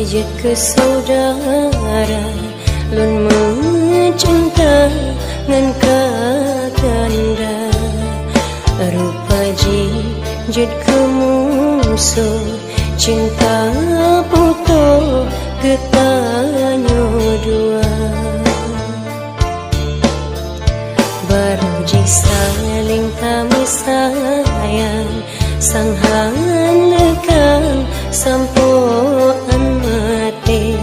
Jet ke saudara lun mencinta ngan kakanda rupa jet ke musuh cinta puto getanyo dua baru saling kami sayang sanghan lekang sampoan mati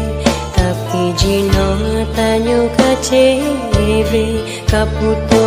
tapi jino tanyo kacebe kaputo